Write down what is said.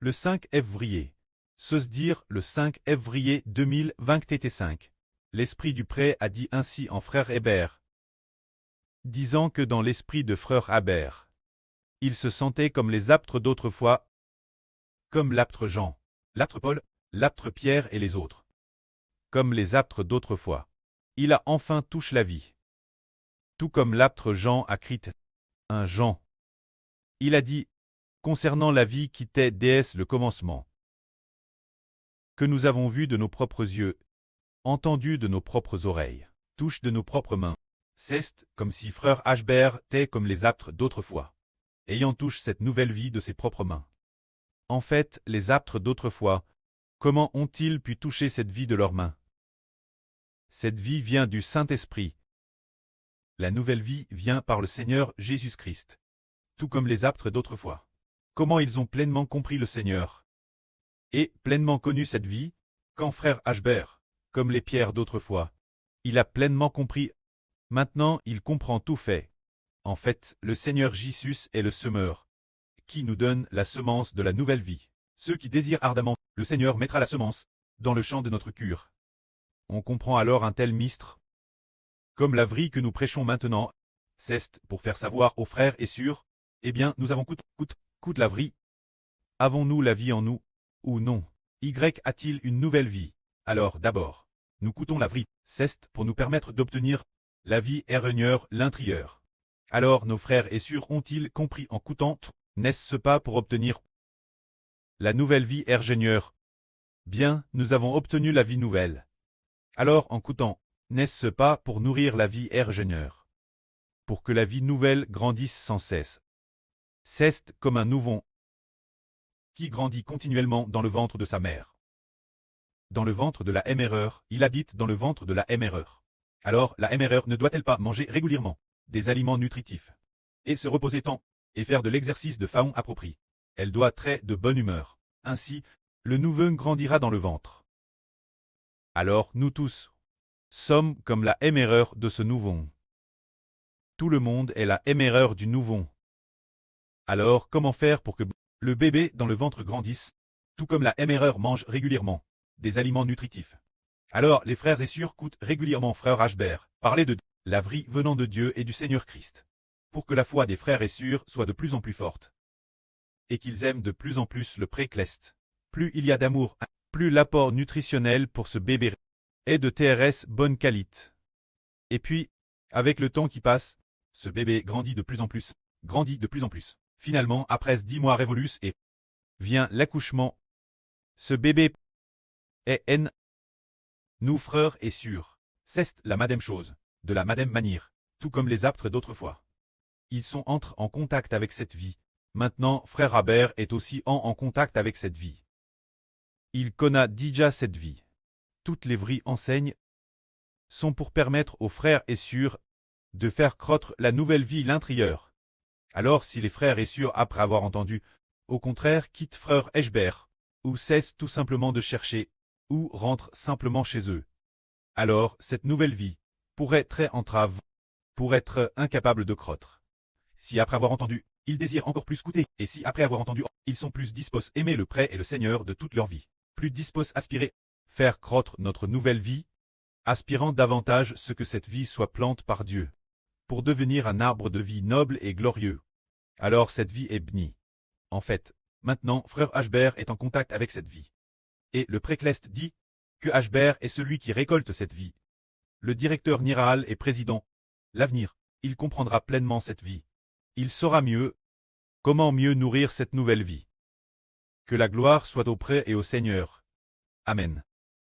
Le 5 février. Se dire le 5 février 2025. L'esprit du prêt a dit ainsi en frère Hébert, disant que dans l'esprit de frère Hébert, il se sentait comme les apôtres d'autrefois, comme l'apôtre Jean, l'apôtre Paul, l'apôtre Pierre et les autres. Comme les apôtres d'autrefois. Il a enfin touché la vie. Tout comme l'apôtre Jean a écrit un Jean. Il a dit, concernant la vie qui était déesse le commencement, que nous avons vu de nos propres yeux, entendu de nos propres oreilles, touche de nos propres mains. C'est comme si frère Hébert était comme les apôtres d'autrefois, ayant touché cette nouvelle vie de ses propres mains. En fait, les apôtres d'autrefois, comment ont-ils pu toucher cette vie de leurs mains? Cette vie vient du Saint-Esprit. La nouvelle vie vient par le Seigneur Jésus-Christ. Tout comme les apôtres d'autrefois. Comment ils ont pleinement compris le Seigneur et pleinement connu cette vie, quand frère Hébert, comme les pierres d'autrefois, il a pleinement compris. Maintenant il comprend tout fait. En fait, le Seigneur Jésus est le semeur, qui nous donne la semence de la nouvelle vie. Ceux qui désirent ardemment, le Seigneur mettra la semence dans le champ de notre cœur. On comprend alors un tel mystère. Comme la vie que nous prêchons maintenant, c'est pour faire savoir aux frères et sœurs, eh bien, nous avons coûte la vie. Avons-nous la vie en nous, ou non? Y a-t-il une nouvelle vie? Alors d'abord, nous coûtons la vie, c'est pour nous permettre d'obtenir la vie erreur l'intérieur. Alors nos frères et sœurs ont-ils compris en coûtant, n'est-ce pas pour obtenir la nouvelle vie erreur? Bien, nous avons obtenu la vie nouvelle. Alors en coûtant, n'est-ce pas pour nourrir la vie erreur? Pour que la vie nouvelle grandisse sans cesse. C'est comme un nouveau qui grandit continuellement dans le ventre de sa mère. Dans le ventre de la erreur, il habite dans le ventre de la erreur. Alors la erreur ne doit-elle pas manger régulièrement des aliments nutritifs et se reposer tant et faire de l'exercice de faon approprié? Elle doit être de bonne humeur. Ainsi, le nouveau grandira dans le ventre. Alors nous tous sommes comme la erreur de ce nouveau. Tout le monde est la erreur du nouveau. Alors comment faire pour que le bébé dans le ventre grandisse, tout comme la erreur mange régulièrement des aliments nutritifs? Alors les frères et sœurs écoutent régulièrement frère Hébert parler de la vie venant de Dieu et du Seigneur Christ, pour que la foi des frères et sœurs soit de plus en plus forte, et qu'ils aiment de plus en plus le précleste. Plus il y a d'amour, plus l'apport nutritionnel pour ce bébé est de TRS bonne qualité. Et puis, avec le temps qui passe, ce bébé grandit de plus en plus, grandit de plus en plus. Finalement, après 10 mois révolus et vient l'accouchement. Ce bébé est N. Nous frères et sœurs, c'est la madame chose, de la madame manière, tout comme les apôtres d'autrefois. Ils sont en contact avec cette vie. Maintenant, frère Hébert est aussi en contact avec cette vie. Il connaît déjà cette vie. Toutes les vraies enseignes sont pour permettre aux frères et sœurs de faire croître la nouvelle vie l'intérieur. Alors si les frères et sœurs après avoir entendu, au contraire quittent frère Hébert, ou cessent tout simplement de chercher, ou rentrent simplement chez eux, alors cette nouvelle vie pourrait être entrave, pour être incapable de croître. Si après avoir entendu, ils désirent encore plus goûter, et si après avoir entendu, ils sont plus disposés à aimer le prêt et le Seigneur de toute leur vie, plus disposés à aspirer, faire croître notre nouvelle vie, aspirant davantage ce que cette vie soit plante par Dieu, pour devenir un arbre de vie noble et glorieux. Alors cette vie est bénie. En fait, maintenant frère Hébert est en contact avec cette vie. Et le précleste dit que Hébert est celui qui récolte cette vie. Le directeur général et président. L'avenir, il comprendra pleinement cette vie. Il saura mieux comment mieux nourrir cette nouvelle vie. Que la gloire soit auprès et au Seigneur. Amen.